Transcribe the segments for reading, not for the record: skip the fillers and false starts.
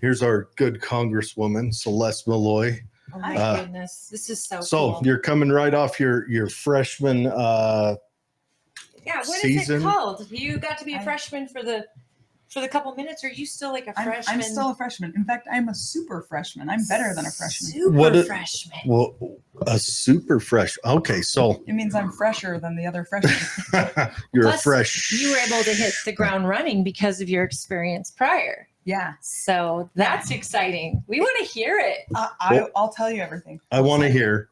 Here's our good Congresswoman, Celeste Maloy. Oh my goodness, this is so cool. You're coming right off your freshman what season. is it called? You got to be a freshman for the couple minutes, or are you still like a freshman? I'm still a freshman. In fact, I'm a super freshman. I'm better than a freshman. Freshman. Well, a super fresh. Okay, so it means I'm fresher than the other freshmen. You're Plus, a fresh. You were able to hit the ground running because of your experience prior. Yeah. So that's exciting. We want to hear it. I'll tell you everything. I want to hear,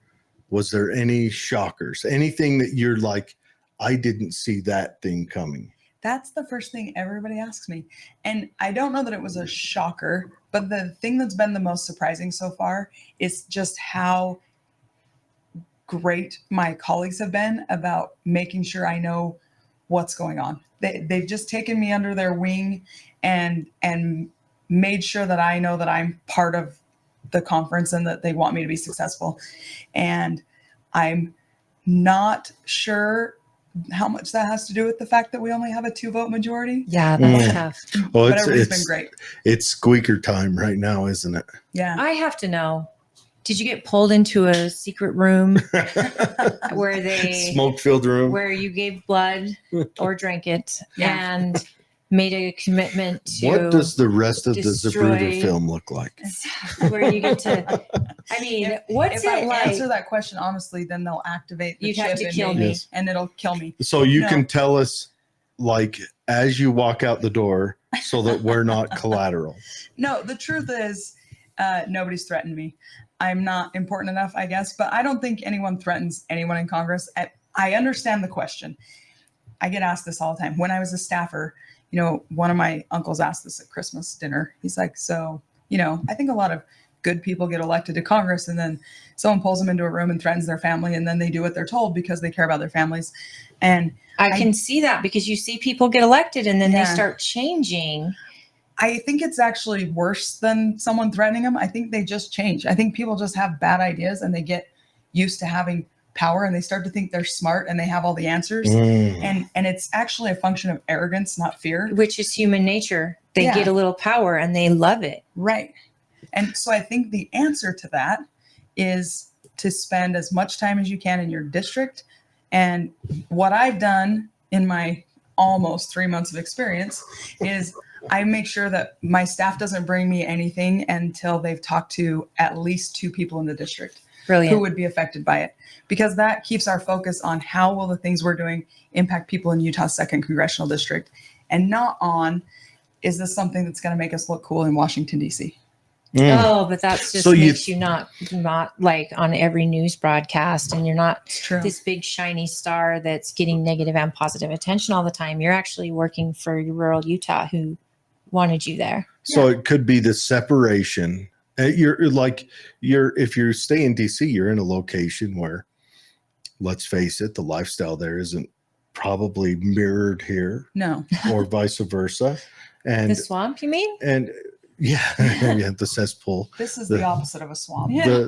was there any shockers? Anything that you're like, I didn't see that thing coming? That's the first thing everybody asks me. And I don't know that it was a shocker, but the thing that's been the most surprising so far is just how great my colleagues have been about making sure I know what's going on. They've just taken me under their wing and made sure that I know that I'm part of the conference and that they want me to be successful. And I'm not sure how much that has to do with the fact that we only have a 2-vote majority. Yeah, that's tough. Well, but everybody's been great. It's squeaker time right now, isn't it? Yeah. I have to know. Did you get pulled into a secret room where they smoke-filled room where you gave blood or drank it and made a commitment to? What does the rest of destroy- the Zapruder film look like? Where you get to? I mean, what's if it I like? answer that question honestly, then they'll activate the You'd chip have to in kill me, me. and it'll kill me. So you No. can tell us, like, as you walk out the door, so that we're not collateral. No, the truth is, nobody's threatened me. I'm not important enough, I guess, but I don't think anyone threatens anyone in Congress. I understand the question. I get asked this all the time. When I was a staffer, one of my uncles asked this at Christmas dinner. He's like, so, I think a lot of good people get elected to Congress, and then someone pulls them into a room and threatens their family, and then they do what they're told because they care about their families. And I can see that because you see people get elected and then they Yeah. start changing. I think it's actually worse than someone threatening them. I think they just change. I think people just have bad ideas and they get used to having power and they start to think they're smart and they have all the answers. And it's actually a function of arrogance, not fear. Which is human nature. They Yeah. get a little power and they love it. Right. And so I think the answer to that is to spend as much time as you can in your district. And what I've done in my almost 3 months of experience is I make sure that my staff doesn't bring me anything until they've talked to at least 2 people in the district Brilliant. who would be affected by it, because that keeps our focus on how will the things we're doing impact people in Utah's 2nd congressional district, and not on, is this something that's going to make us look cool in Washington, D.C.? Oh, but that's just So makes you not like on every news broadcast, and you're not True. this big shiny star that's getting negative and positive attention all the time. You're actually working for rural Utah who wanted you there. So it could be the separation. If you stay in DC, you're in a location where, let's face it, the lifestyle there isn't probably mirrored here, No. or vice versa. And The swamp, you mean? and yeah, the cesspool. This is The- the opposite of a swamp. Yeah.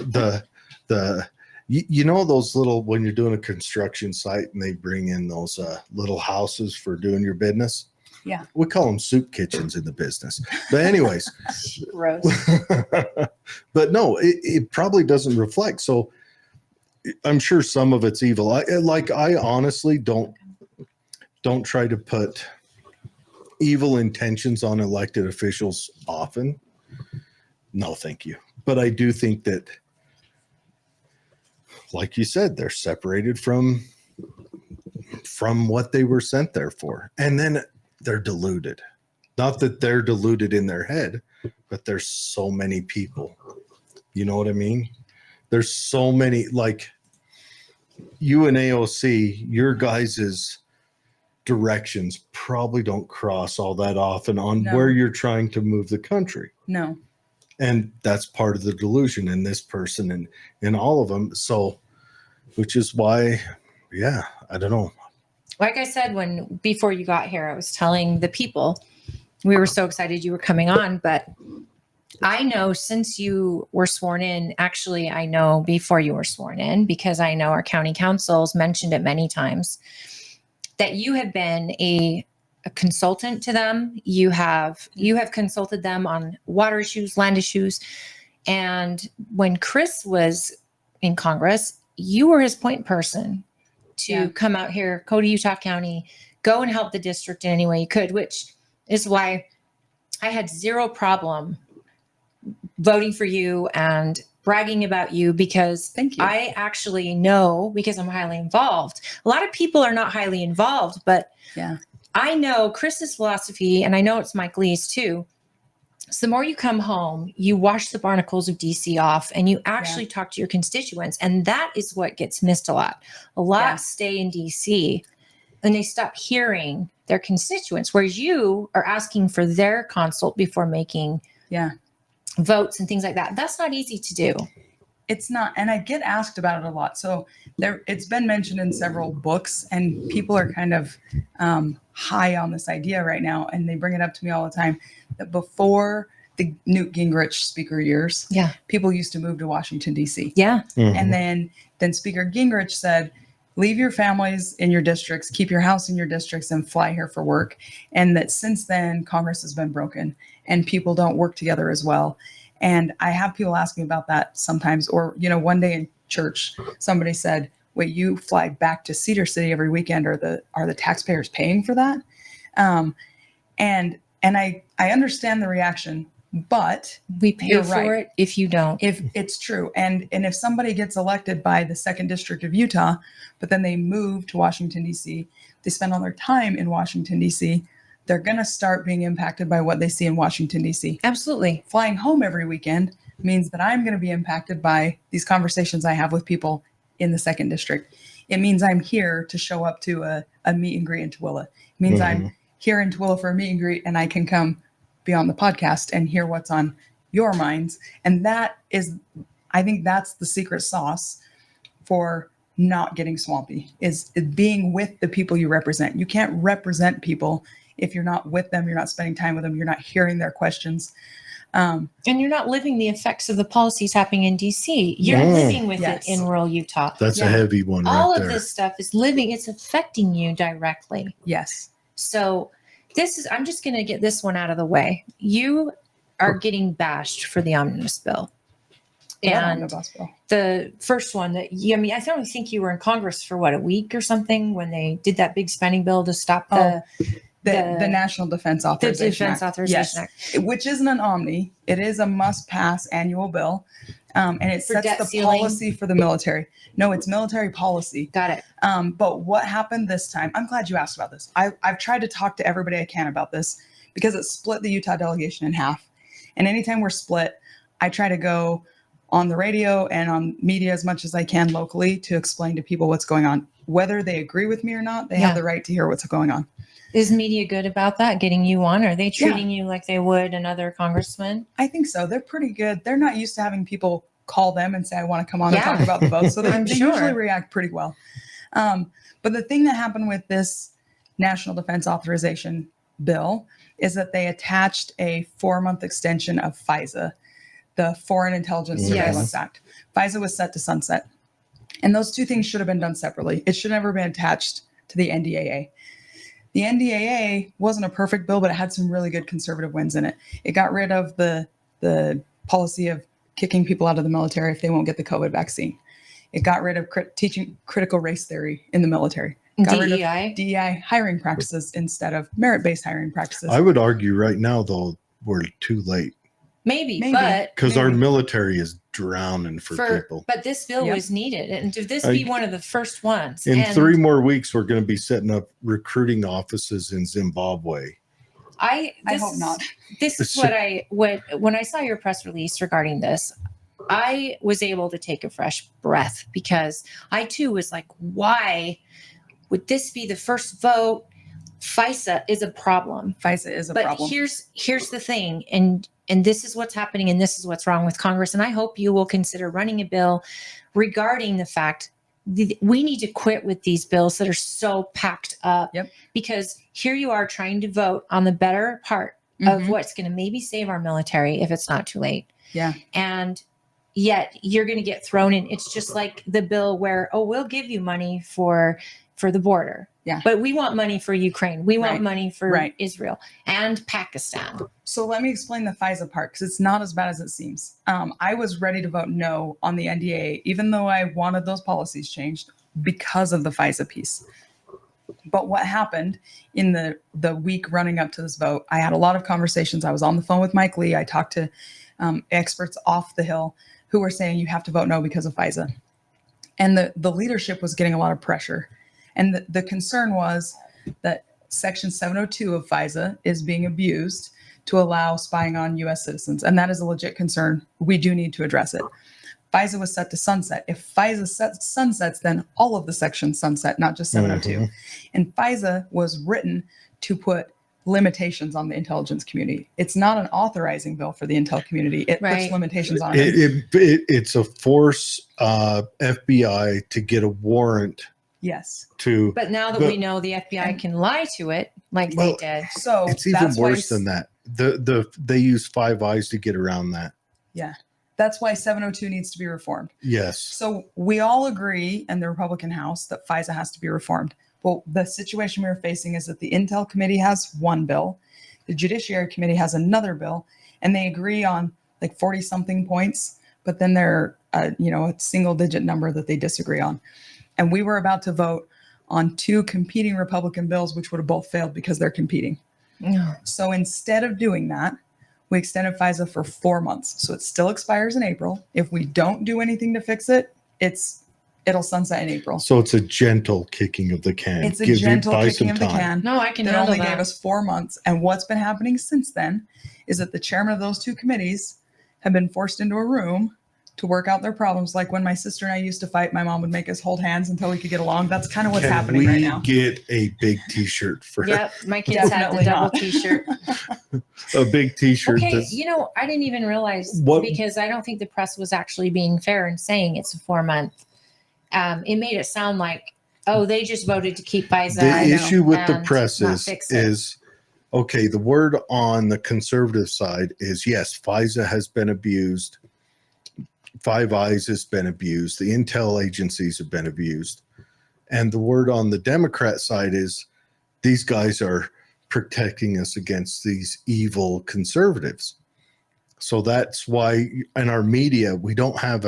You know those little, when you're doing a construction site and they bring in those little houses for doing your business. Yeah. We call them soup kitchens in the business. But anyways, Gross. but no, it probably doesn't reflect. So I'm sure some of it's evil. I honestly don't try to put evil intentions on elected officials often. No, thank you. But I do think that, like you said, they're separated from what they were sent there for. And then they're deluded. Not that they're deluded in their head, but there's so many people. You know what I mean? There's so many, like you and AOC, your guys's directions probably don't cross all that often on No. where you're trying to move the country. No. And that's part of the delusion in this person and in all of them. So, which is why, yeah, I don't know. Like I said, before you got here, I was telling the people we were so excited you were coming on, but I know since you were sworn in, actually, I know before you were sworn in, because I know our county councils mentioned it many times, that you have been a a consultant to them. You have consulted them on water issues, land issues. And when Chris was in Congress, you were his point person to come out here, go to Utah County, go and help the district in any way you could, which is why I had zero problem voting for you and bragging about you, because Thank you. I actually know, because I'm highly involved. A lot of people are not highly involved, but I know Chris's philosophy, and I know it's Mike Lee's too. So the more you come home, you wash the barnacles of DC off, and you actually talk to your constituents. And that is what gets missed a lot. A lot stay in DC and they stop hearing their constituents, whereas you are asking for their consult before making votes and things like that. That's not easy to do. It's not. And I get asked about it a lot. So it's been mentioned in several books, and people are kind of high on this idea right now. And they bring it up to me all the time that before the Newt Gingrich speaker years, people used to move to Washington, D.C. And then Speaker Gingrich said, leave your families in your districts, keep your house in your districts, and fly here for work. And that since then, Congress has been broken and people don't work together as well. And I have people ask me about that sometimes. Or, one day in church, somebody said, wait, you fly back to Cedar City every weekend. Are the taxpayers paying for that? And I understand the reaction, but we pay for it if you don't. If it's true. And if somebody gets elected by the 2nd District of Utah, but then they move to Washington, D.C., they spend all their time in Washington, D.C., they're going to start being impacted by what they see in Washington, D.C. Absolutely. Flying home every weekend means that I'm going to be impacted by these conversations I have with people in the 2nd District. It means I'm here to show up to a meet and greet in Tooele. It means I'm here in Tooele for a meet and greet, and I can come be on the podcast and hear what's on your minds. And that is, I think that's the secret sauce for not getting swampy, is being with the people you represent. You can't represent people if you're not with them, you're not spending time with them, you're not hearing their questions. And you're not living the effects of the policies happening in DC. You're living with it in rural Utah. That's a heavy one. All right of there. this stuff is living, it's affecting you directly. Yes. So I'm just going to get this one out of the way. You are getting bashed for the omnibus bill. And the first one that I don't think you were in Congress for a week or something when they did that big spending bill to stop the National Defense Authorization the Defense Authorization Act, which isn't an omni. It is a must-pass annual bill, and it sets the ceiling. policy for the military. No, it's military policy. Got it. But what happened this time? I'm glad you asked about this. I've tried to talk to everybody I can about this because it split the Utah delegation in half. And anytime we're split, I try to go on the radio and on media as much as I can locally to explain to people what's going on. Whether they agree with me or not, they have the right to hear what's going on. Is media good about that, getting you on? Are they treating you like they would another congressman? I think so. They're pretty good. They're not used to having people call them and say, I want to come on and talk about the vote. So they usually react pretty well. But the thing that happened with this National Defense Authorization bill is that they attached a 4-month extension of FISA, the Foreign Intelligence Surveillance Act. FISA was set to sunset. And those two things should have been done separately. It should never been attached to the NDAA. The NDAA wasn't a perfect bill, but it had some really good conservative wins in it. It got rid of the policy of kicking people out of the military if they won't get the COVID vaccine. It got rid of teaching critical race theory in the military. Got rid of DEI hiring practices instead of merit-based hiring practices. I would argue right now, though, we're too late. Maybe. But because our military is drowning for people. But this bill was needed, and to this be one of the first ones. In 3 more weeks, we're going to be setting up recruiting offices in Zimbabwe. I hope not. This is when I saw your press release regarding this, I was able to take a fresh breath, because I too was like, why would this be the first vote? FISA is a problem. FISA is a problem. But here's the thing, and this is what's happening, and this is what's wrong with Congress. And I hope you will consider running a bill regarding the fact that we need to quit with these bills that are so packed up. Because here you are trying to vote on the better part of what's going to maybe save our military if it's not too late. And yet you're going to get thrown in. It's just like the bill where, we'll give you money for for the border. Yeah. But we want money for Ukraine. We want Right. money for Right. Israel and Pakistan. So let me explain the FISA part because it's not as bad as it seems. I was ready to vote no on the NDA, even though I wanted those policies changed because of the FISA piece. But what happened in the week running up to this vote, I had a lot of conversations. I was on the phone with Mike Lee. I talked to experts off the Hill who were saying you have to vote no because of FISA. And the leadership was getting a lot of pressure. And the concern was that Section 702 of FISA is being abused to allow spying on U.S. citizens. And that is a legit concern. We do need to address it. FISA was set to sunset. If FISA sunsets, then all of the sections sunset, not just 702. And FISA was written to put limitations on the intelligence community. It's not an authorizing bill for the intel community. It puts limitations on it. It's a force FBI to get a warrant. Yes. But now that we know the FBI can lie to it like they did. So it's even worse than that. They use Five Eyes to get around that. Yeah. That's why 702 needs to be reformed. Yes. So we all agree in the Republican House that FISA has to be reformed. Well, the situation we're facing is that the Intel Committee has one bill, the Judiciary Committee has another bill, and they agree on like 40 something points, but then they're a single digit number that they disagree on. And we were about to vote on two competing Republican bills, which would have both failed because they're competing. So instead of doing that, we extended FISA for 4 months. So it still expires in April. If we don't do anything to fix it, it'll sunset in April. So it's a gentle kicking of the can. It's a gentle kicking of the can. No, I can that handle only that. gave us 4 months. And what's been happening since then is that the chairman of those two committees have been forced into a room to work out their problems. Like when my sister and I used to fight, my mom would make us hold hands until we could get along. That's kind of what's happening right now. Get a big T-shirt for Yep, my kids had the double T-shirt. a big T-shirt. Okay, I didn't even realize because I don't think the press was actually being fair and saying it's a 4 month. It made it sound like, they just voted to keep FISA. The issue with the press is okay. The word on the conservative side is yes, FISA has been abused. Five Eyes has been abused. The intel agencies have been abused. And the word on the Democrat side is these guys are protecting us against these evil conservatives. So that's why in our media, we don't have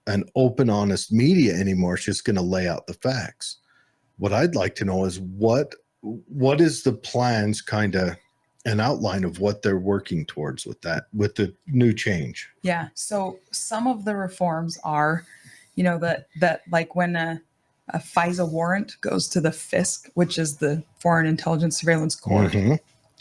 an open, honest media anymore. It's just going to lay out the facts. What I'd like to know is what is the plans, kind of an outline of what they're working towards with the new change. Yeah. So some of the reforms are, that like when a FISA warrant goes to the FISC, which is the Foreign Intelligence Surveillance Court.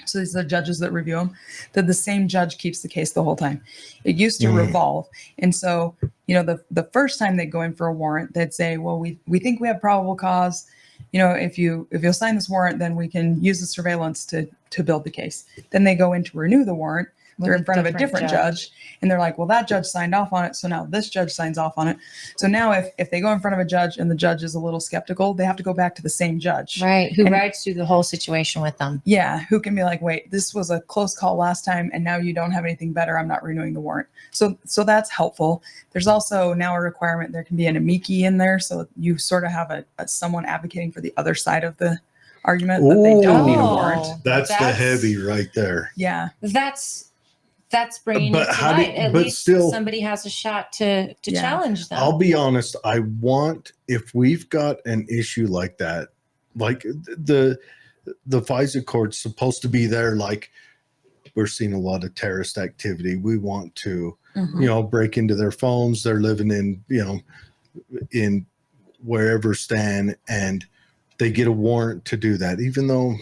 So these are the judges that review them, that the same judge keeps the case the whole time. It used to revolve. And so, the first time they go in for a warrant, they'd say, well, we think we have probable cause. If you'll sign this warrant, then we can use the surveillance to build the case. Then they go in to renew the warrant. They're in front of a different judge. And they're like, well, that judge signed off on it. So now this judge signs off on it. So now if they go in front of a judge and the judge is a little skeptical, they have to go back to the same judge. Right. Who rides through the whole situation with them. Yeah. Who can be like, wait, this was a close call last time and now you don't have anything better. I'm not renewing the warrant. So that's helpful. There's also now a requirement. There can be an amici in there. So you sort of have a someone advocating for the other side of the argument that they don't need a warrant. That's the heavy right there. Yeah. That's bringing it to light. At least somebody has a shot to challenge them. I'll be honest. I want, if we've got an issue like that, like the FISA court's supposed to be there, like we're seeing a lot of terrorist activity. We want to, break into their phones. They're living in wherever Stan, and they get a warrant to do that, even though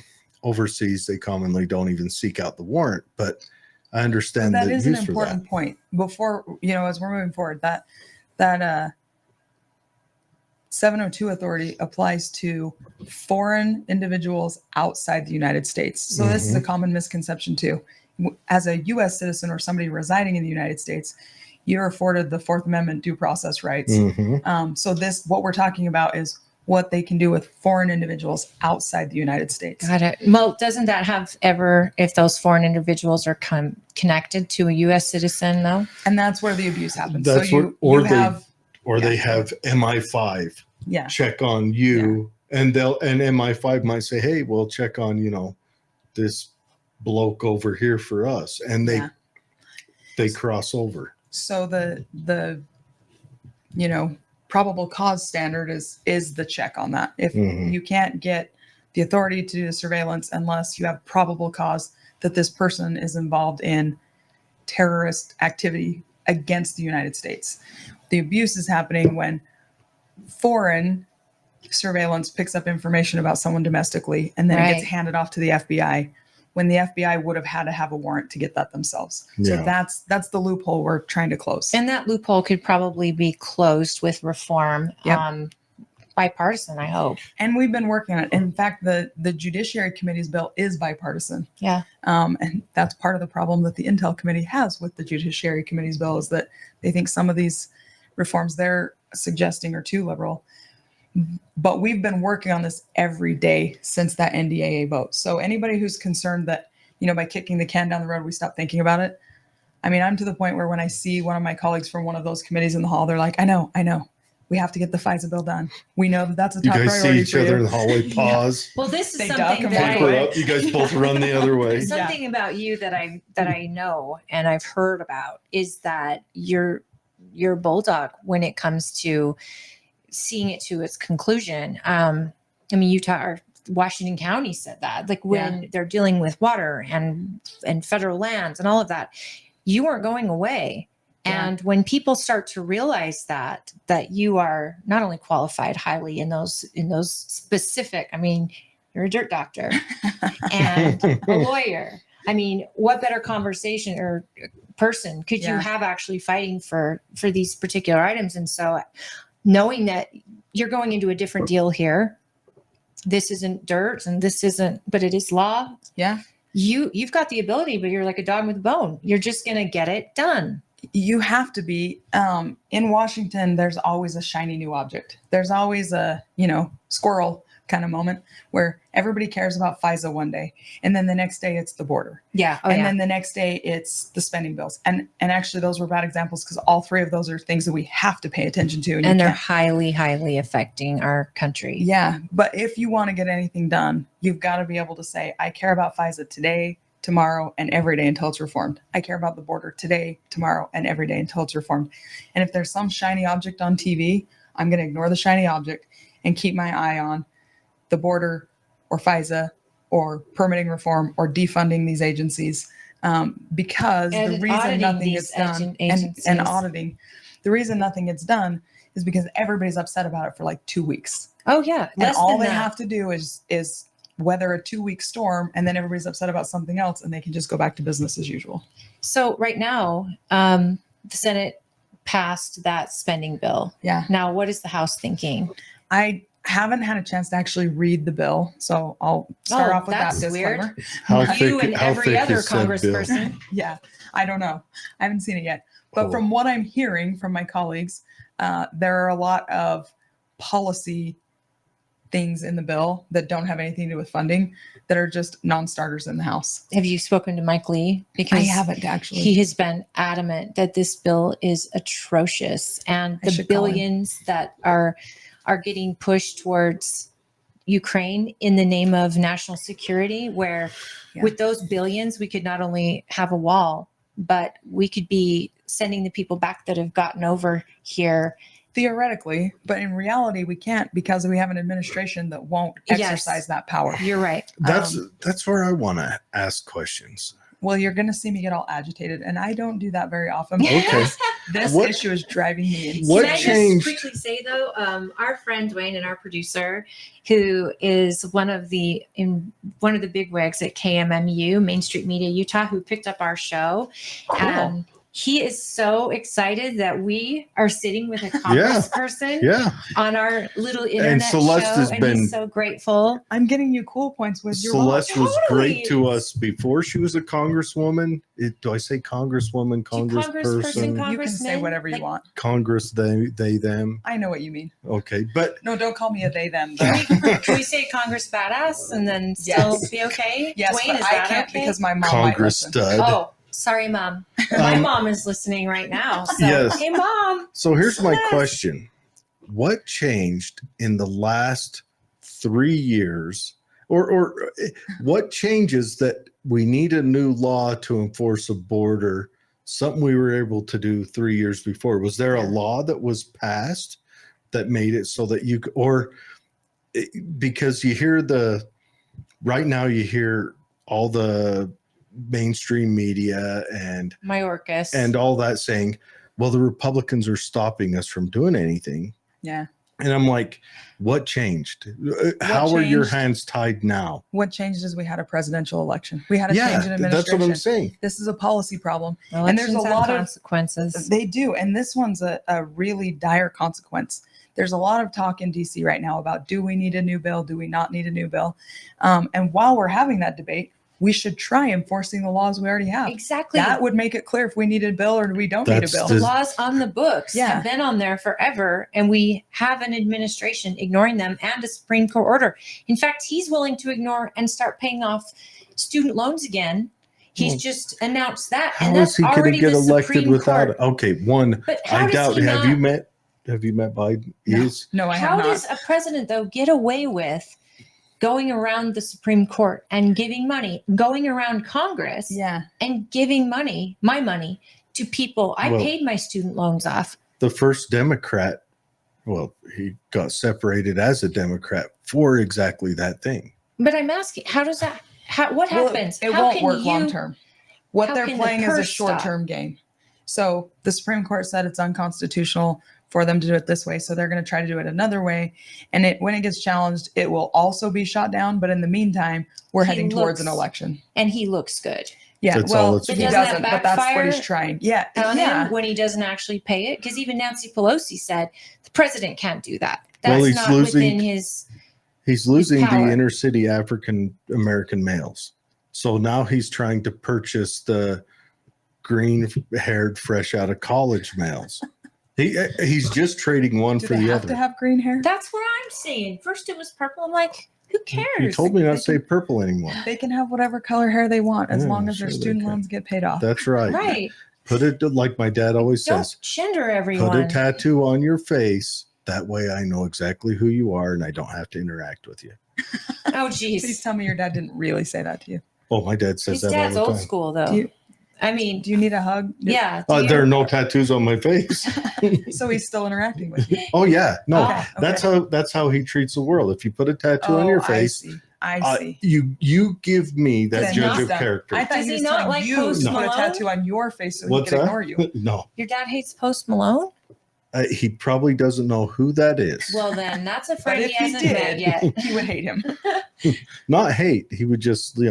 overseas they commonly don't even seek out the warrant. But I understand that is an important point. Before, as we're moving forward, that 702 authority applies to foreign individuals outside the United States. So this is a common misconception too. As a U.S. citizen or somebody residing in the United States, you're afforded the Fourth Amendment due process rights. So what we're talking about is what they can do with foreign individuals outside the United States. Got it. Well, doesn't that have if those foreign individuals are connected to a U.S. citizen, though? And that's where the abuse happens. That's they have MI5 check on you and MI5 might say, hey, we'll check on, this bloke over here for us. And they cross over. So the probable cause standard is the check on that. If you can't get the authority to do the surveillance unless you have probable cause that this person is involved in terrorist activity against the United States. The abuse is happening when foreign surveillance picks up information about someone domestically and then it gets handed off to the FBI when the FBI would have had to have a warrant to get that themselves. So that's the loophole we're trying to close. And that loophole could probably be closed with reform. Bipartisan, I hope. And we've been working on it. In fact, the Judiciary Committee's bill is bipartisan. Yeah. And that's part of the problem that the Intel Committee has with the Judiciary Committee's bill is that they think some of these reforms they're suggesting are too liberal. But we've been working on this every day since that NDAA vote. So anybody who's concerned that, by kicking the can down the road, we stop thinking about it. I mean, I'm to the point where when I see one of my colleagues from one of those committees in the hall, they're like, I know. We have to get the FISA bill done. We know that that's a top priority. You guys see each other in the hallway, pause. Well, this is They something duck that and walk Up. You guys both run the other way. something about you that I know and I've heard about is that you're a bulldog when it comes to seeing it to its conclusion. I mean, Utah or Washington County said that, like when they're dealing with water and federal lands and all of that, you weren't going away. And when people start to realize that you are not only qualified highly in those specific, I mean, you're a dirt doctor and a lawyer. I mean, what better conversation or person could you have actually fighting for these particular items? And so knowing that you're going into a different deal here, this isn't dirt and this isn't, but it is law. Yeah. You've got the ability, but you're like a dog with a bone. You're just going to get it done. You have to be. In Washington, there's always a shiny new object. There's always a, squirrel kind of moment where everybody cares about FISA one day. And then the next day it's the border. Yeah. And then the next day it's the spending bills. And actually those were bad examples because all three of those are things that we have to pay attention to. And they're highly, highly affecting our country. Yeah. But if you want to get anything done, you've got to be able to say, I care about FISA today, tomorrow, and every day until it's reformed. I care about the border today, tomorrow, and every day until it's reformed. And if there's some shiny object on TV, I'm going to ignore the shiny object and keep my eye on the border or FISA or permitting reform or defunding these agencies because the reason nothing gets done and auditing, the reason nothing gets done is because everybody's upset about it for like 2 weeks. Oh yeah. And all they have to do is weather a 2-week storm and then everybody's upset about something else and they can just go back to business as usual. So right now, the Senate passed that spending bill. Yeah. Now, what is the House thinking? I haven't had a chance to actually read the bill, so I'll start off with that disclaimer. You and every other congressperson. Yeah, I don't know. I haven't seen it yet. But from what I'm hearing from my colleagues, there are a lot of policy things in the bill that don't have anything to do with funding that are just non-starters in the House. Have you spoken to Mike Lee? Because I haven't actually. He has been adamant that this bill is atrocious and the billions that are getting pushed towards Ukraine in the name of national security, where with those billions, we could not only have a wall, but we could be sending the people back that have gotten over here. Theoretically, but in reality, we can't because we have an administration that won't exercise that power. You're right. That's where I want to ask questions. Well, you're going to see me get all agitated, and I don't do that very often. Okay. This issue is driving me insane. What Can changed? I just quickly say though, our friend Dwayne and our producer, who is one of the big wigs at KMMU, Main Street Media Utah, who picked up our show, Cool. He is so excited that we are sitting with a congressperson on our little internet Celeste show, and he's so grateful. I'm getting you cool points with your Celeste was Totally. great to us before she was a congresswoman. Do I say congresswoman, congressperson, You can say whatever you want. Congress, they, them? I know what you mean. Okay, but No, don't call me a they, them. Though. Can we say Congress badass and then still be okay? Yes, Dwayne, but is I that can't okay? because my mom Congress might listen. stud. Oh, sorry, Mom. My mom is listening right now. So, Yes. Hey, Mom. So here's my Celeste. question. What changed in the last 3 years, or what changes that we need a new law to enforce a border, something we were able to do 3 years before? Was there a Yeah. law that was passed that made it so that you, because you hear right now you hear all the mainstream media and Mayorkas. all that saying, well, the Republicans are stopping us from doing anything. Yeah. And I'm like, what changed? How are your changed? hands tied now? What changed is we had a presidential election. We had a change in administration. That's what I'm saying. This is a policy problem. Elections and there's a lot of consequences. They do. And this one's a really dire consequence. There's a lot of talk in DC right now about, do we need a new bill? Do we not need a new bill? And while we're having that debate, we should try enforcing the laws we already have. Exactly. That would make it clear if we need a bill or we don't need a bill. The laws on the books Yeah. have been on there forever, and we have an administration ignoring them and a Supreme Court order. In fact, he's willing to ignore and start paying off student loans again. He's just announced that, How and is that's he going to already get the elected Supreme without Court. it? Okay, one, But how I does doubt. he Have not- you met Biden? No. Yes. No, I have How not. does a president, though, get away with going around the Supreme Court and giving money, going around Congress Yeah. and giving money, my money, to people? I Well- paid my student loans off. The first Democrat, well, he got separated as a Democrat for exactly that thing. But I'm asking, how does that? What Well, happens? It How won't can work you- long term. What how they're can the playing is a purse stop? short-term game. So the Supreme Court said it's unconstitutional for them to do it this way, so they're going to try to do it another way. And when it gets challenged, it will also be shot down. But in the meantime, we're He heading towards an looks- election. And he looks good. Yeah, That's all well, it's he about. doesn't, Doesn't that but that's what backfire he's trying. Yeah, On yeah. him when he doesn't actually pay it, because even Nancy Pelosi said the president can't do that. Well, That's he's not losing- within his. He's losing the power. inner city African American males. So now he's trying to purchase the green haired, fresh out of college males. He's just trading one Do for they the have other. to have green hair? That's what I'm saying. First it was purple. I'm like, who cares? You told me not to say purple anymore. They can have whatever color hair they want as Yeah, long as their sure they student can. loans get paid off. That's right. Right. Put it like my dad always Don't says. gender Put a everyone. tattoo on your face. That way I know exactly who you are and I don't have to interact with you. Oh, Please geez. tell me your dad didn't really say that to you. Oh, my dad says His that dad's all the old time. school, though. Do you- I mean, Do you need a hug? yeah. do you? There are no tattoos on my face. So he's still interacting with you. Oh yeah, no, Okay, that's how he treats the world. If you put a tattoo on your face, I see. you give me that Then judge he's of done. character. I thought Does he he was not telling like you Post to put a Malone? tattoo on your face so he What's can that? ignore you. No, Your dad hates Post Malone? he probably doesn't know who that is. Well, then that's a But friend if he he hasn't met did, yet. he would hate him, Not hate. He would just, he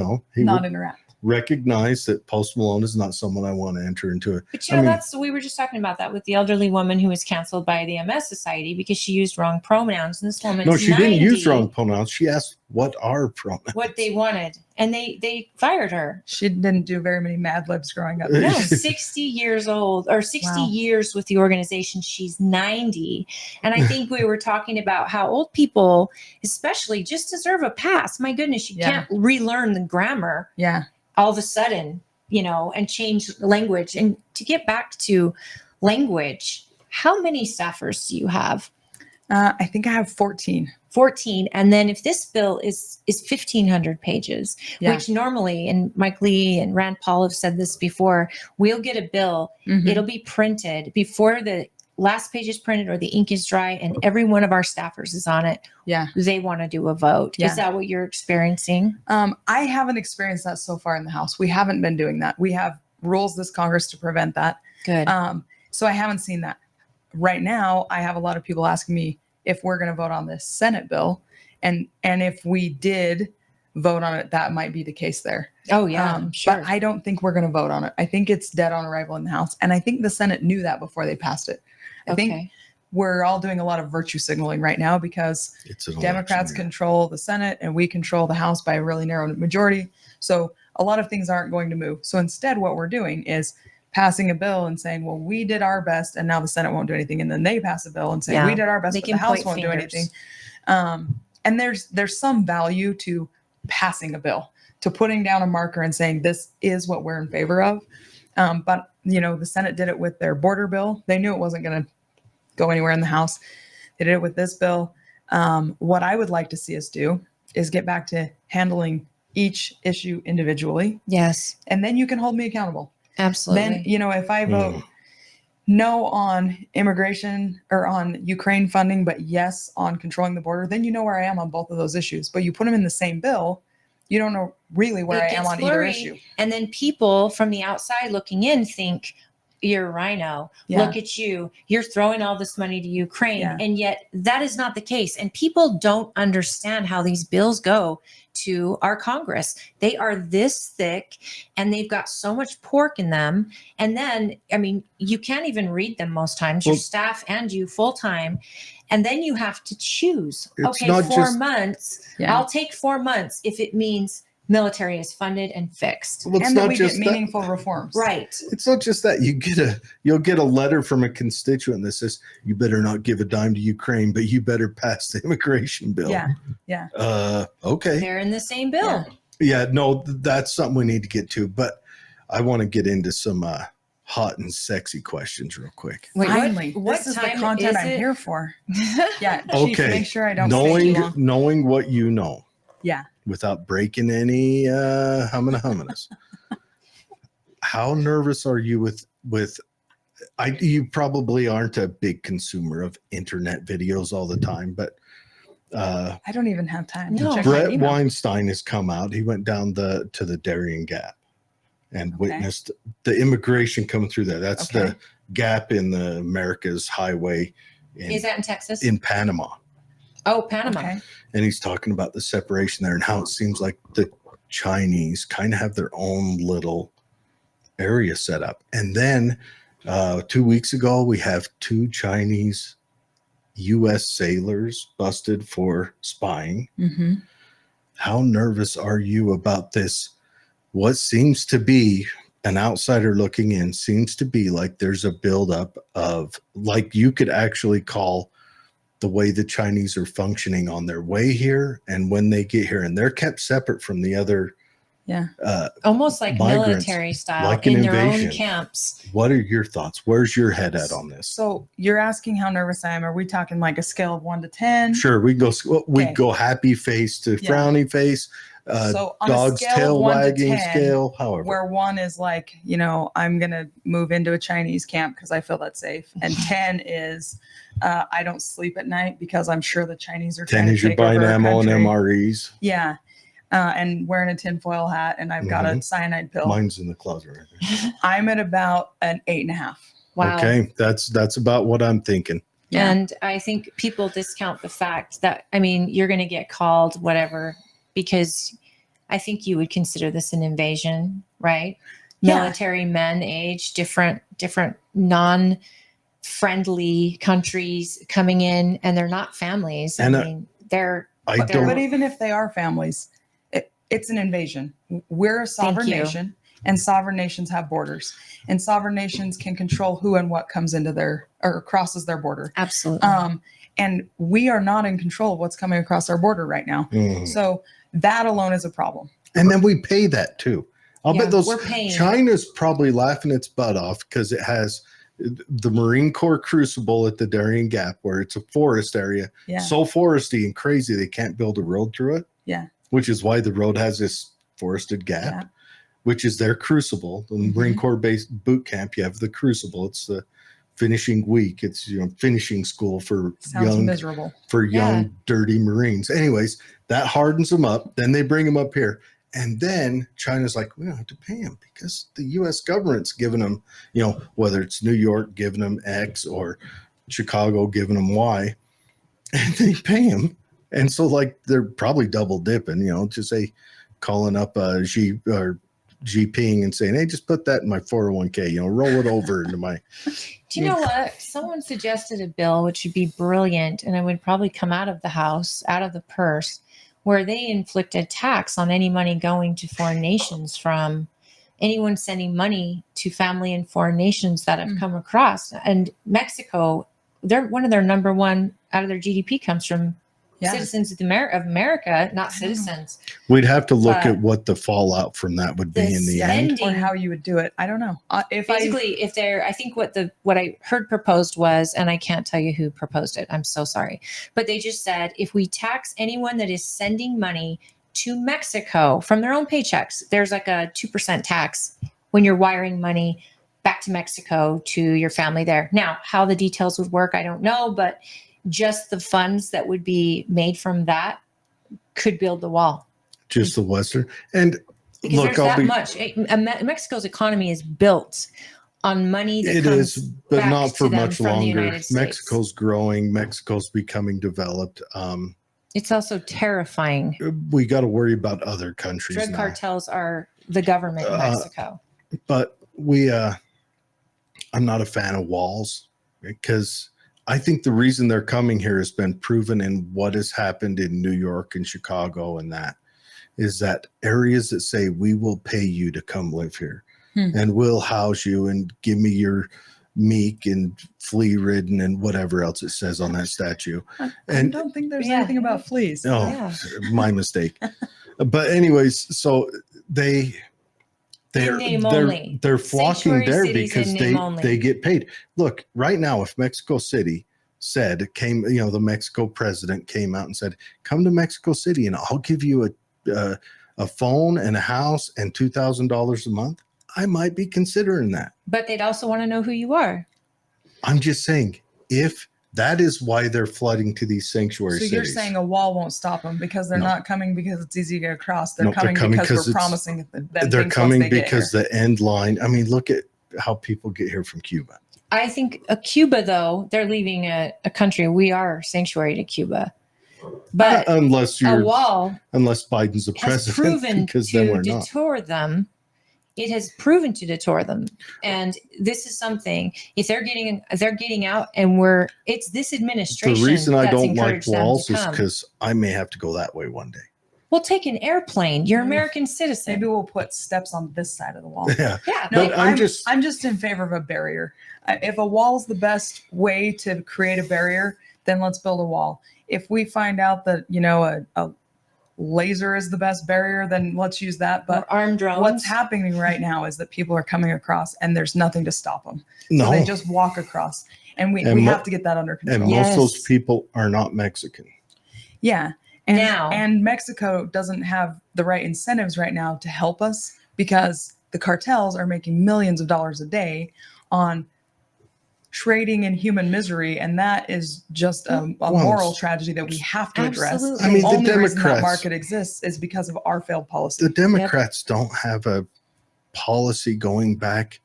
not would interact. recognize that Post Malone is not someone I want to enter into it. But you know, we were just talking about that with the elderly woman who was canceled by the MS Society because she used wrong pronouns. And this woman's No, she didn't 90, use wrong pronouns. She asked what are pronouns. what they wanted, and they fired her. She didn't do very many Mad Libs growing up. No, 60 years old or 60 Wow. years with the organization. She's 90. And I think we were talking about how old people, especially, just deserve a pass. My goodness, you Yeah. can't relearn the grammar Yeah. all of a sudden, and change language. And to get back to language, how many staffers do you have? I think I have 14. 14. And then if this bill is 1,500 pages, Yeah. which normally, and Mike Lee and Rand Paul have said this before, we'll get a bill, Mhm. it'll be printed before the last page is printed or the ink is dry and every one of our staffers is on it. Yeah. They want to do a vote. Yeah. Is that what you're experiencing? I haven't experienced that so far in the House. We haven't been doing that. We have rules this Congress to prevent that. Good. So I haven't seen that. Right now, I have a lot of people asking me if we're going to vote on this Senate bill, and if we did vote on it, that might be the case there. Oh, yeah. Sure. But I don't think we're going to vote on it. I think it's dead on arrival in the House, and I think the Senate knew that before they passed it. I think we're all doing a lot of virtue signaling right now because It's an Democrats election year. control the Senate and we control the House by a really narrow majority. So a lot of things aren't going to move. So instead, what we're doing is passing a bill and saying, well, we did our best and now the Senate won't do anything. And then they pass a bill and say, Yeah. we did our best, They but the can House point won't do fingers. anything. And there's some value to passing a bill, to putting down a marker and saying, this is what we're in favor of. But, the Senate did it with their border bill. They knew it wasn't going to go anywhere in the House. They did it with this bill. What I would like to see us do is get back to handling each issue individually, Yes, and then you can hold me accountable. absolutely. Then, if I vote no on immigration or on Ukraine funding, but yes on controlling the border, then you know where I am on both of those issues. But you put them in the same bill, you don't know really where I am gets on either blurry, issue. and then people from the outside looking in think, you're a rhino. Yeah. Look at you. You're throwing all this money to Ukraine. Yeah. And yet that is not the case. And people don't understand how these bills go to our Congress. They are this thick and they've got so much pork in them. And then, I mean, you can't even read them most times, your Well, staff and you full time. And then you have to choose. It's Okay, not 4 just- months. Yeah. I'll take 4 months if it means military is funded and fixed. Well, it's And that not we get just that. meaningful reforms. Right. It's not just that. You'll get a letter from a constituent that says you better not give a dime to Ukraine, but you better pass the immigration bill. Yeah. Yeah. Okay. They're in the same bill. Yeah. Yeah. No, that's something we need to get to. But I want to get into some hot and sexy questions real quick. Wait, Finally, what this is the time content is I'm it? here for. Yeah. Chief, Okay. make sure I don't stay too long. Knowing what you know. Yeah. Without breaking any hummus. How nervous are you with you probably aren't a big consumer of internet videos all the time, but I don't even have time No. to check my Brett email. Weinstein has come out. He went down to the Darien Gap and Okay. witnessed the immigration coming through there. That's Okay. the gap in the America's highway Is that in Texas? in Panama. Oh, Panama. Okay. And he's talking about the separation there and how it seems like the Chinese kind of have their own little area set up. And then 2 weeks ago, we have 2 Chinese U.S. sailors busted for spying. Mm-hmm. How nervous are you about this? What seems to be an outsider looking in seems to be like there's a buildup of, like, you could actually call the way the Chinese are functioning on their way here and when they get here, and they're kept separate from the other. Yeah. Almost like Migrants, military style like an in their invasion. own camps. What are your thoughts? Where's your head at on this? So you're asking how nervous I am. Are we talking like a scale of 1 to 10? Sure, we Okay. go happy face to Yeah. frowny face, So on a dog's scale of tail 1 to wagging 10, scale, however. where 1 is like, I'm going to move into a Chinese camp because I feel that's safe. And 10 is I don't sleep at night because I'm sure the Chinese are 10 trying is to you're take over buying our ammo and country. MREs. Yeah. And wearing a tinfoil hat, and I've got a cyanide pill. Mine's in the closet right there. I'm at about an 8.5. Wow. Okay, that's about what I'm thinking. Yeah. And I think people discount the fact that, I mean, you're going to get called whatever, because I think you would consider this an invasion, right? Yeah. Military men age, different non-friendly countries coming in, and they're not families. And, I mean, they're I But they're- don't. But even if they are families, it's an invasion. We're a sovereign you. nation, and sovereign nations have borders, and sovereign nations can control who and what comes into their or crosses their border. absolutely. And we are not in control of what's coming across our border right now. Mhm. So that alone is a problem. And then we pay that too. I'll Yeah, bet those we're paying. China's probably laughing its butt off because it has the Marine Corps Crucible at the Darien Gap, where it's a forest area, Yeah. so foresty and crazy they can't build a road through it. Yeah. Which is why the road has this forested gap, Yeah. which is their Crucible. In Mm-hmm. Marine Corps based boot camp, you have the Crucible. It's the finishing week. It's finishing school for Sounds young miserable. Yeah. dirty Marines. Anyways, that hardens them up. Then they bring them up here. And then China's like, we don't have to pay them because the U.S. government's giving them, whether it's New York giving them X or Chicago giving them Y, and they pay them. And so, like, they're probably double dipping, to say, calling up Xi or Jinping and saying, hey, just put that in my 401k, roll it over into my. Do you know what? Someone suggested a bill which would be brilliant, and it would probably come out of the house, out of the purse, where they inflict a tax on any money going to foreign nations from anyone sending money to family in foreign nations that have come across. And Mexico, they're one of their number one out of their GDP comes from Yeah. citizens of America, not citizens. We'd have to look But at what the fallout from that would be the in the spend- end. Or how you would do it. I don't know. Basically, if they're, I think what I heard proposed was, and I can't tell you who proposed it, I'm so sorry, but they just said if we tax anyone that is sending money to Mexico from their own paychecks, there's like a 2% tax when you're wiring money back to Mexico to your family there. Now, how the details would work, I don't know, but just the funds that would be made from that could build the wall. Just the Western. And Because look, there's that much. Mexico's economy is built on money that it comes is, but back not to for them much from the longer. United States. Mexico's growing. Mexico's becoming developed. It's also terrifying. We got to worry about other countries Drug now. cartels are the government in Mexico. But I'm not a fan of walls because I think the reason they're coming here has been proven in what has happened in New York and Chicago, and that is that areas that say we will pay you to come live here and we'll house you and give me your meek and flea ridden and whatever else it says on that statue. I And don't think there's Yeah. anything about fleas. oh, Yeah. my mistake. But anyways, so they're name only. they're flocking Sanctuary there cities because in name only. they get paid. Look, right now, if Mexico City the Mexico president came out and said, "Come to Mexico City and I'll give you a phone and a house and $2,000 a month," I might be considering that. But they'd also want to know who you are. I'm just saying, if that is why they're flooding to these sanctuary So cities. you're saying a wall won't stop them because they're No. not coming because it's easy to get across. They're Nope, they're coming coming because 'cause we're it's- promising them they're things once coming they get because here. the end line. I mean, look at how people get here from Cuba. I think Cuba, though, they're leaving a country. We are sanctuary to Cuba. But unless a wall Biden's the has president, proven because then to we're not. deter them. It has proven to deter them, and this is something. If they're getting out, and it's this administration. The reason I that's don't like encouraged them to walls is come. because I may have to go that way one day. We'll take an airplane. You're an American citizen. Maybe we'll put steps on this side of the wall. Yeah, Yeah, No, But I'm I'm just- in favor of a barrier. If a wall's the best way to create a barrier, then let's build a wall. If we find out that a laser is the best barrier, then let's use that. But or armed drones. what's happening right now is that people are coming across and there's nothing to stop them. no, So they just walk across, and we And have to get that under control. and most of those Yes. people are not Mexican. Yeah. Now- And Mexico doesn't have the right incentives right now to help us because the cartels are making millions of dollars a day on trading in human misery, and that is just a moral tragedy that we have to address. Absolutely. I mean, The the only reason that Democrats- market exists is because of our failed policy. The Democrats don't have a policy going back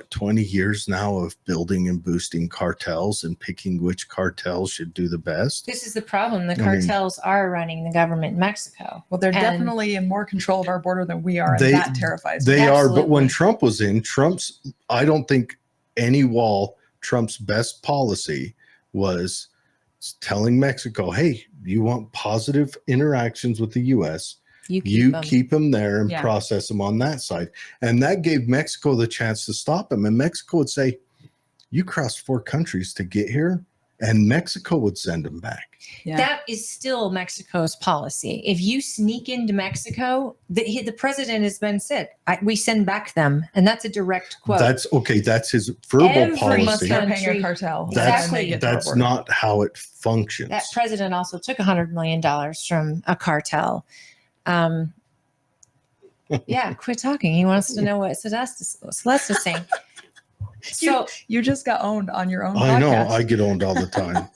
20 years now of building and boosting cartels and picking which cartels should do the best. This is the problem. The mean- cartels are running the government in Mexico. Well, they're And- definitely in more control of our border than we are, and They- that terrifies me. They are, but when Absolutely. Trump was in, I don't think any wall, Trump's best policy was telling Mexico, hey, you want positive interactions with the U.S., you them. keep them there and Yeah. process them on that side. And that gave Mexico the chance to stop him. And Mexico would say, you crossed 4 countries to get here, and Mexico would send them back. Yeah. That is still Mexico's policy. If you sneak into Mexico, the president has been said, we send back them. And that's a direct quote. That's okay. That's his verbal Every policy. Must they're paying country- a cartel. That's- and they get to our That's border. not how it functions. That president also took $100 million from a cartel. Yeah, quit talking. He wants to know what Celeste is saying. So You just got owned on your own I know. podcast. I get owned all the time.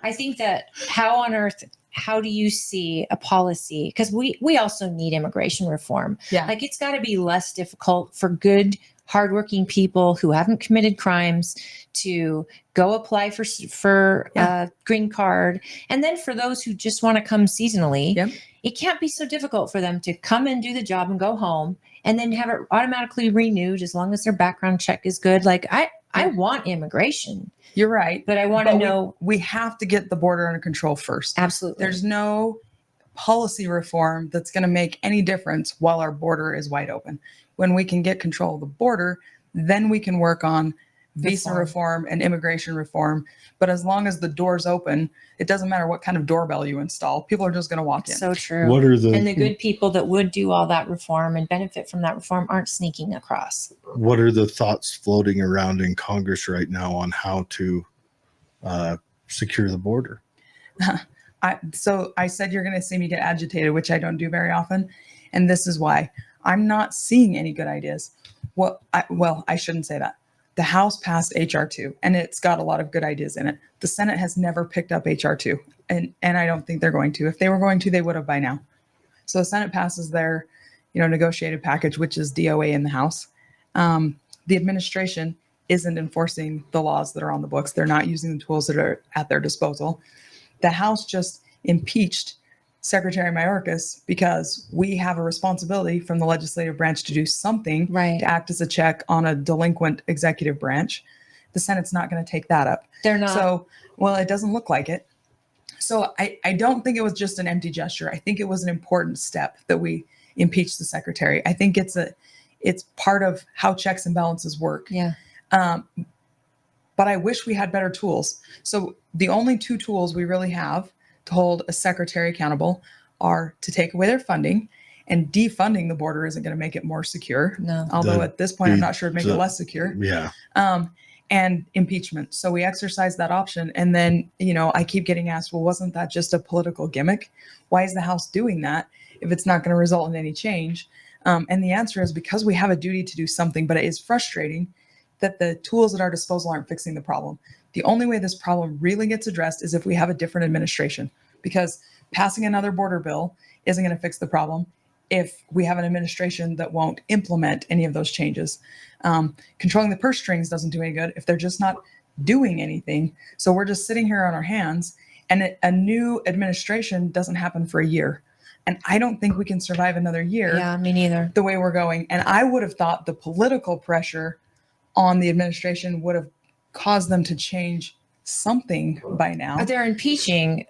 I think that how do you see a policy? Because we also need immigration reform. Yeah. Like it's got to be less difficult for good, hardworking people who haven't committed crimes to go apply for a green card. And then for those who just want to come seasonally, Yep. it can't be so difficult for them to come and do the job and go home and then have it automatically renewed as long as their background check is good. Like I want immigration, You're right. but I want to But know. we have to get the border under control first. Absolutely. There's no policy reform that's going to make any difference while our border is wide open. When we can get control of the border, then we can work on visa Reform. reform and immigration reform. But as long as the door's open, it doesn't matter what kind of doorbell you install. People are just going to walk in. So true. What are And the the good people that would do all that reform and benefit from that reform aren't sneaking across. what are the thoughts floating around in Congress right now on how to secure the border? So I said you're going to see me get agitated, which I don't do very often. And this is why I'm not seeing any good ideas. Well, I shouldn't say that. The House passed HR2 and it's got a lot of good ideas in it. The Senate has never picked up HR2 and I don't think they're going to. If they were going to, they would have by now. So the Senate passes their, negotiated package, which is DOA in the House. The administration isn't enforcing the laws that are on the books. They're not using the tools that are at their disposal. The House just impeached Secretary Mayorkas because we have a responsibility from the legislative branch to do something Right. to act as a check on a delinquent executive branch. The Senate's not going to take that up. They're not. So, well, it doesn't look like it. So I don't think it was just an empty gesture. I think it was an important step that we impeached the secretary. I think it's part of how checks and balances work. Yeah. But I wish we had better tools. So the only two tools we really have to hold a secretary accountable are to take away their funding, and defunding the border isn't going to make it more secure. No. Although That'd at this point, I'm be not sure it'd make it the- less secure. Yeah. And impeachment. So we exercise that option. And then, I keep getting asked, well, wasn't that just a political gimmick? Why is the House doing that if it's not going to result in any change? And the answer is because we have a duty to do something, but it is frustrating that the tools at our disposal aren't fixing the problem. The only way this problem really gets addressed is if we have a different administration, because passing another border bill isn't going to fix the problem if we have an administration that won't implement any of those changes. Controlling the purse strings doesn't do any good if they're just not doing anything. So we're just sitting here on our hands, and a new administration doesn't happen for a year. And I don't think we can survive another year Yeah, me neither. the way we're going. And I would have thought the political pressure on the administration would have caused them to change something by now. They're impeaching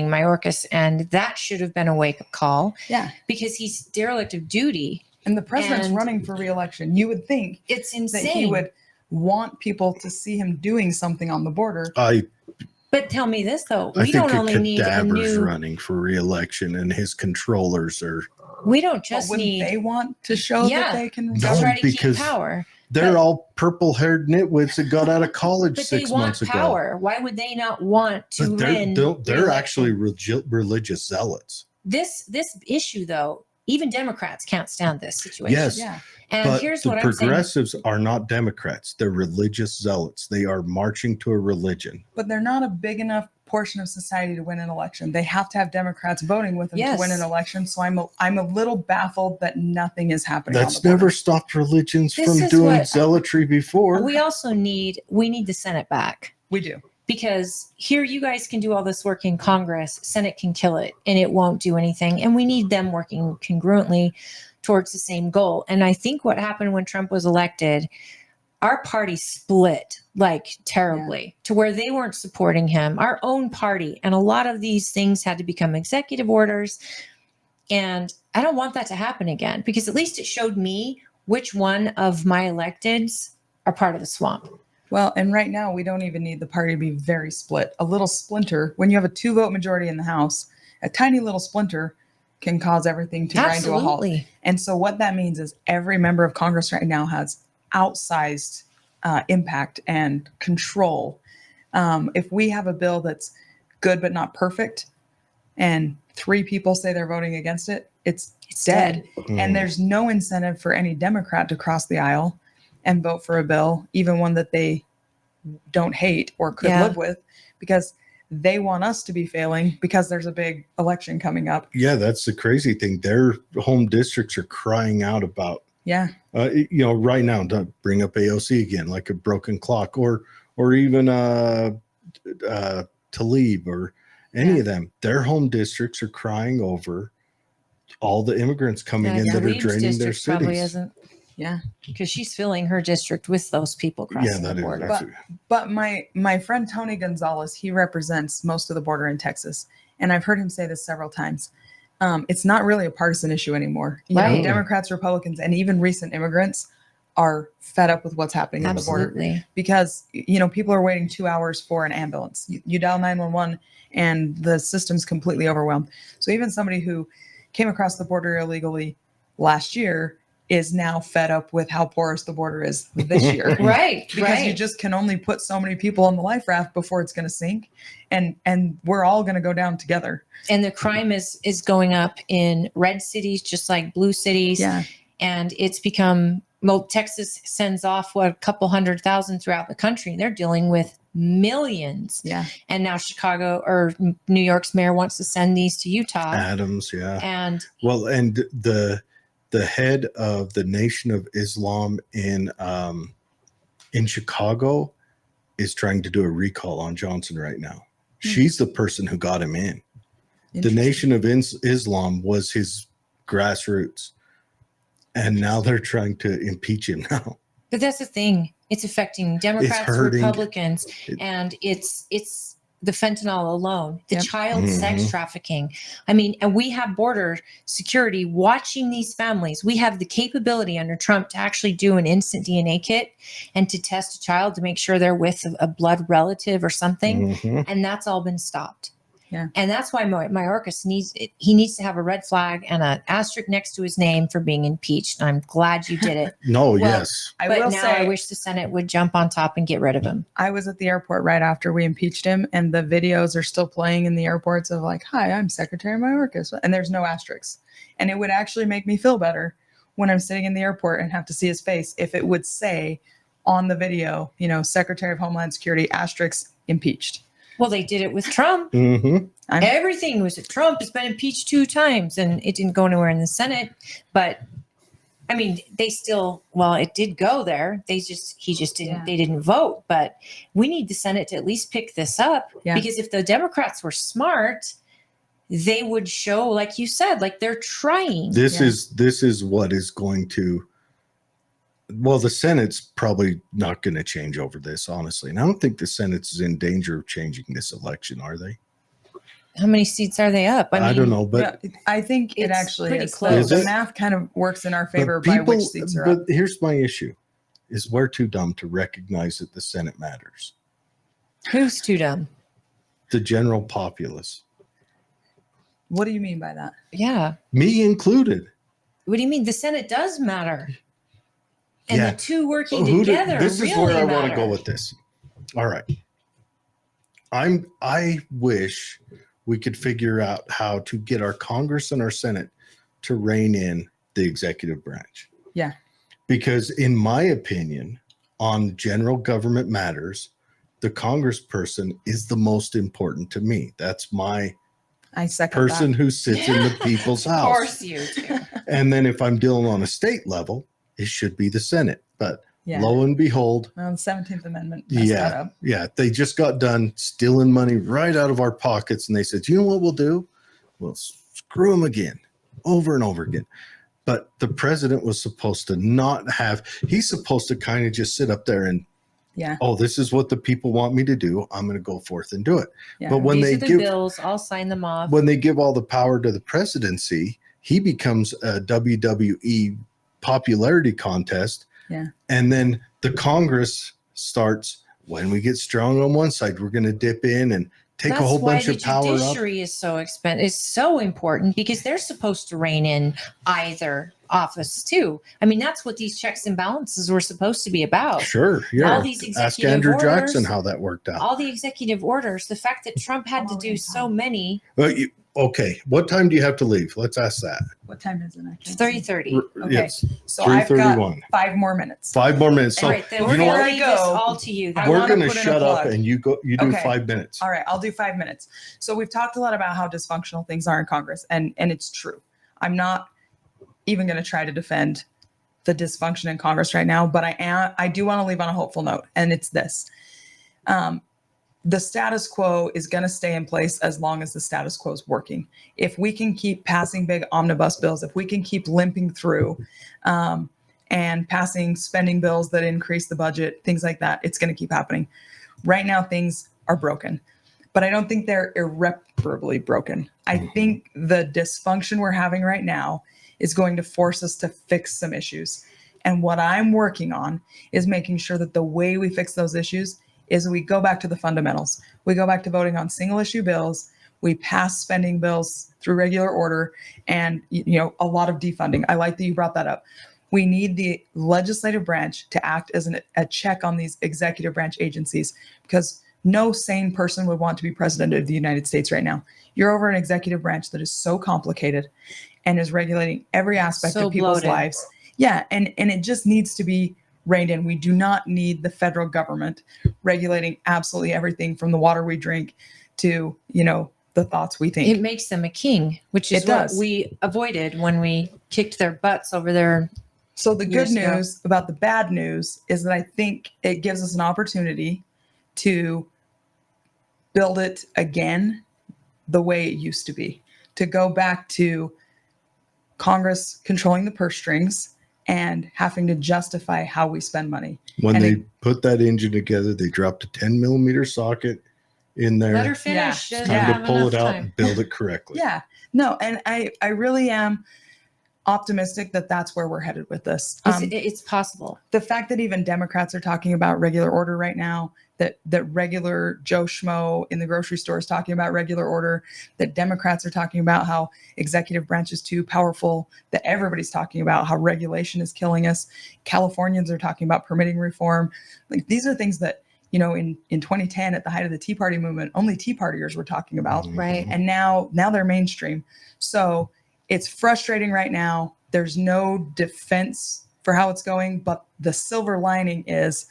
Mayorkas, and that should have been a wake-up call Yeah. because he's derelict of duty. And the president's And- running for re-election. You would think It's that he insane. would want people to see him doing something on the border. But tell me this though, I we think don't a only need a cadaver's new. running for re-election, and his controllers are. We don't But just wouldn't need. they want to show Yeah. that they can No, try to because keep power. They're But- all purple-haired nitwits that got out of college But they 6 want months ago. power. Why would they not want to But they're, win? they're re-election? actually religious zealots. This issue though, even Democrats can't stand this situation. Yes, Yeah. And but here's the what I'm saying. progressives are not Democrats. They're religious zealots. They are marching to a religion. But they're not a big enough portion of society to win an election. They have to have Democrats voting with them Yes. to win an election. So I'm a little baffled that nothing is happening. That's on the border. never stopped religions This from is doing what- zealotry before. We also need the Senate back. We do. Because here you guys can do all this work in Congress, Senate can kill it and it won't do anything. And we need them working congruently towards the same goal. And I think what happened when Trump was elected, our party split like terribly to where they weren't supporting him, our own party. And a lot of these things had to become executive orders. And I don't want that to happen again because at least it showed me which one of my electeds are part of the swamp. Well, and right now we don't even need the party to be very split. A little splinter, when you have a 2-vote majority in the House, a tiny little splinter can cause everything to grind to a halt. Absolutely. And so what that means is every member of Congress right now has outsized impact and control. If we have a bill that's good but not perfect, and 3 people say they're voting against it, it's dead. Mm. And there's no incentive for any Democrat to cross the aisle and vote for a bill, even one that they don't hate or could Yeah. live with, because they want us to be failing because there's a big election coming up. Yeah, that's the crazy thing. Their home districts are crying out about, Yeah. right now, to bring up AOC again, like a broken clock, or even Talib or any Yeah. of them. Their home districts are crying over all the immigrants coming in that are Talib's draining their district probably cities. isn't, Yeah. because she's filling her district with those people Yeah, crossing that the is border. actually. But my friend Tony Gonzalez, he represents most of the border in Texas, and I've heard him say this several times. It's not really a partisan issue anymore. You know, Right. Democrats, Republicans, and even recent immigrants are fed up with what's happening at the border. Absolutely. Because, people are waiting 2 hours for an ambulance. You dial 911 and the system's completely overwhelmed. So even somebody who came across the border illegally last year is now fed up with how porous the border is this year. Right. Because you just can only put so many people on the life raft before it's going to sink, and we're all going to go down together. And the crime is going up in red cities just like blue cities. Yeah. And it's become, Texas sends off a couple 100,000 throughout the country. They're dealing with millions. Yeah. And now Chicago or New York's mayor wants to send these to Utah. Adams, yeah. And And the head of the Nation of Islam in Chicago is trying to do a recall on Johnson right now. She's the person who got him in. The Nation of Islam was his grassroots. And now they're trying to impeach him now. But that's the thing. It's affecting Democrats, Republicans, and it's the fentanyl alone, the child sex trafficking. I mean, and we have border security watching these families. We have the capability under Trump to actually do an instant DNA kit and to test a child to make sure they're with a blood relative or something. And that's all been stopped. Yeah. And that's why Mayorkas needs to have a red flag and an asterisk next to his name for being impeached. I'm glad you did it. Yes. I But will now say, I wish the Senate would jump on top and get rid of him. I was at the airport right after we impeached him, and the videos are still playing in the airports of like, "Hi, I'm Secretary Mayorkas," and there's no asterisks. And it would actually make me feel better when I'm sitting in the airport and have to see his face if it would say on the video, Secretary of Homeland Security asterisk impeached. Well, they did it with Trump. Everything was Trump has been impeached 2 times and it didn't go anywhere in the Senate. But I mean, it did go there. They didn't vote. But we need the Senate to at least pick this up because if the Democrats were smart, they would show, like you said, like they're trying. This is what is going to. Well, the Senate's probably not going to change over this, honestly. And I don't think the Senate's in danger of changing this election, are they? How many seats are they up? I don't know, but I think it it's actually pretty is. close. The math kind of works in our favor by which seats are up. But here's my issue: is we're too dumb to recognize that the Senate matters. Who's too dumb? The general populace, What do you mean by that? Yeah. me included. What do you mean? The Senate does matter. And Yeah. the two working together This is really where I matter. want to go with this. All right. I wish we could figure out how to get our Congress and our Senate to rein in the executive branch. Yeah. Because in my opinion, on general government matters, the congressperson is the most important to me. That's my I second person that. who sits in the people's Of house. course you do. And then if I'm dealing on a state level, it should be the Senate. But Yeah. lo and behold, Well, the 17th Amendment messed that up. yeah, they just got done stealing money right out of our pockets. And they said, you know what we'll do? We'll screw them again, over and over again. But the president was supposed to he's supposed to kind of just sit up there and, Yeah. oh, this is what the people want me to do. I'm going to go forth and do it. Yeah. But when These they are the give bills, I'll sign them off. when they give all the power to the presidency, he becomes a WWE popularity contest. Yeah. And then the Congress starts, when we get strong on one side, we're going to dip in and take a whole bunch of power That's why up. the judiciary is so expensive. It's so important because they're supposed to rein in either office too. I mean, that's what these checks and balances were supposed to be about. Sure. Yeah. All these Ask executive Andrew orders, Jackson how that worked out. all the executive orders, the fact that Trump had to do so many. Okay. What time do you have to leave? Let's ask that. What time is it? I It's can't see. 3:30. Okay. Yes. So I've got 3:31. 5 more minutes. 5 more minutes. So All right, then you we're know going what? to leave Before I this go, all to you. Then. I we're wanna going to put in a shut up plug. and you do Okay. 5 minutes. All right, I'll do 5 minutes. So we've talked a lot about how dysfunctional things are in Congress, and it's true. I'm not even going to try to defend the dysfunction in Congress right now, but I do want to leave on a hopeful note, and it's this. The status quo is going to stay in place as long as the status quo is working. If we can keep passing big omnibus bills, if we can keep limping through and passing spending bills that increase the budget, things like that, it's going to keep happening. Right now, things are broken, but I don't think they're irreparably broken. I think the dysfunction we're having right now is going to force us to fix some issues. And what I'm working on is making sure that the way we fix those issues is we go back to the fundamentals. We go back to voting on single issue bills. We pass spending bills through regular order, and a lot of defunding. I like that you brought that up. We need the legislative branch to act as a check on these executive branch agencies, because no sane person would want to be president of the United States right now. You're over an executive branch that is so complicated and is regulating every aspect So of people's bloated. lives. Yeah, and it just needs to be reined in. We do not need the federal government regulating absolutely everything from the water we drink to, the thoughts we think. It makes them a king, which is It what does. we avoided when we kicked their butts over there. So the good years ago. news about the bad news is that I think it gives us an opportunity to build it again the way it used to be, to go back to Congress controlling the purse strings and having to justify how we spend money. When And they it- put that engine together, they dropped a 10 millimeter socket in there. Let her finish. Yeah. She It's doesn't time have to pull enough it out time. and build it correctly. Yeah, no, and I really am optimistic that that's where we're headed with this. It's possible. The fact that even Democrats are talking about regular order right now, that regular Joe Schmo in the grocery store is talking about regular order, that Democrats are talking about how executive branch is too powerful, that everybody's talking about how regulation is killing us. Californians are talking about permitting reform. Like, these are things that, in 2010 at the height of the Tea Party movement, only Tea Partiers were talking about. Mhm. Right. And now they're mainstream. So it's frustrating right now. There's no defense for how it's going, but the silver lining is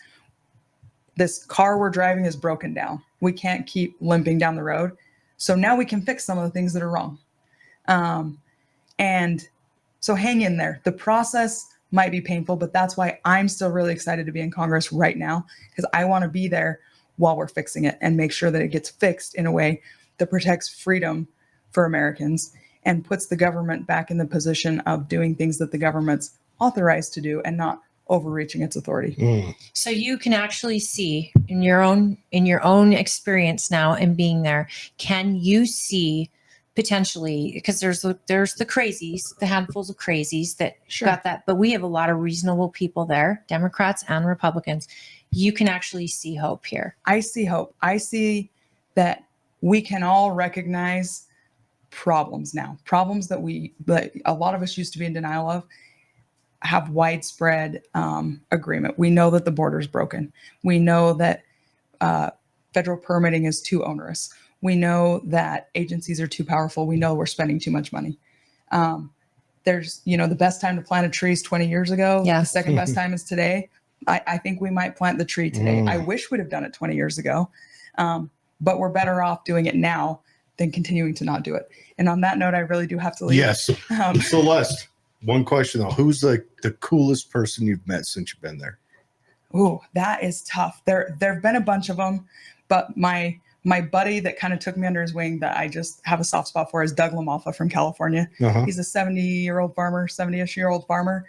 this car we're driving is broken down. We can't keep limping down the road. So now we can fix some of the things that are wrong. And so hang in there. The process might be painful, but that's why I'm still really excited to be in Congress right now, because I want to be there while we're fixing it and make sure that it gets fixed in a way that protects freedom for Americans and puts the government back in the position of doing things that the government's authorized to do and not overreaching its authority. Mm. So you can actually see in your own experience now and being there, can you see potentially, because there's the crazies, the handfuls of crazies that got that, but we have a lot of reasonable people there, Democrats and Republicans. You can actually see hope here. I see hope. I see that we can all recognize problems now, problems that a lot of us used to be in denial of, have widespread agreement. We know that the border is broken. We know that federal permitting is too onerous. We know that agencies are too powerful. We know we're spending too much money. There's, the best time to plant a tree is 20 years ago. Yeah. The second best time is today. I think we might plant the tree today. Mm. I wish we'd have done it 20 years ago, but we're better off doing it now than continuing to not do it. And on that note, I really do have to leave. Yes. Celeste, one question though. Who's the coolest person you've met since you've been there? Oh, that is tough. There've been a bunch of them, but my buddy that kind of took me under his wing that I just have a soft spot for is Doug LaMalfa from California. Uh-huh. He's a 70-ish-year-old farmer.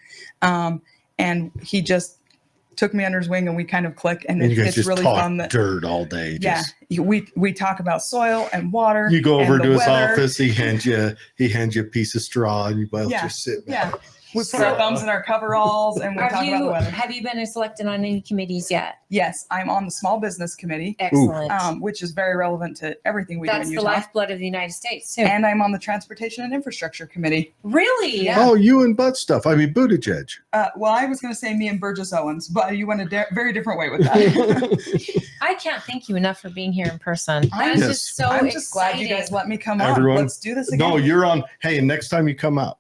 And he just took me under his wing and we kind of click, and And you guys it's just really talk fun. dirt all day. Yeah, we talk about soil and water. You go and over the to his weather. office. He hands you a piece of straw, and you both Yeah, just sit Yeah, back. we put our thumbs in our coveralls and we talk about the weather. Have you been selected on any committees yet? Yes, I'm on the Small Business Committee, Excellent. which is very relevant to everything we That's do in the Utah. lifeblood of the United States too. And I'm on the Transportation and Infrastructure Committee. Really? Yeah. Oh, you and butt stuff. I mean, Buttigieg. Well, I was going to say me and Burgess Owens, but you went a very different way with that. I can't thank you enough for being here in person. I'm That's just- just so I'm exciting. just glad you guys let me come Everyone- on. Let's do this again. No, you're on. Hey, and next time you come out,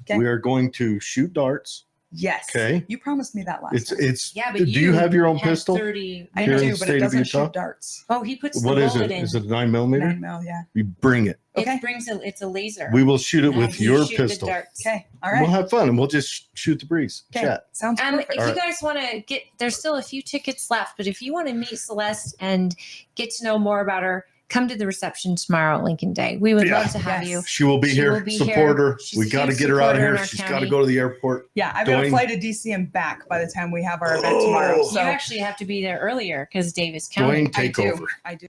Okay. we are going to shoot darts. Yes. Okay. You promised me that last time. It's. Yeah, but do you have your own had pistol? 30 I here in do, the but state it of doesn't Utah? shoot darts. Oh, he puts What the is bullet it? in. Is it a 9mm? 9 mil, yeah. We bring it. Okay. It's a laser. We will shoot it And with you your shoot the pistol. darts. Okay. All We'll right. have fun and we'll just shoot the breeze. Okay. Chat. Sounds perfect. If you guys want to there's still a few tickets left, but if you want to meet Celeste and get to know more about her, come to the reception tomorrow at Lincoln Day. We would Yeah. love to have Yes. you. She will be She here. will be Support here. her. She's We a got to huge get her out of supporter in here. our She's got county. to go to the airport. Yeah, I've got Going- a flight to DC and back by the time we have our event tomorrow. Oh. So You actually have to be there earlier because Davis Dwayne, County. take I do. over. I do.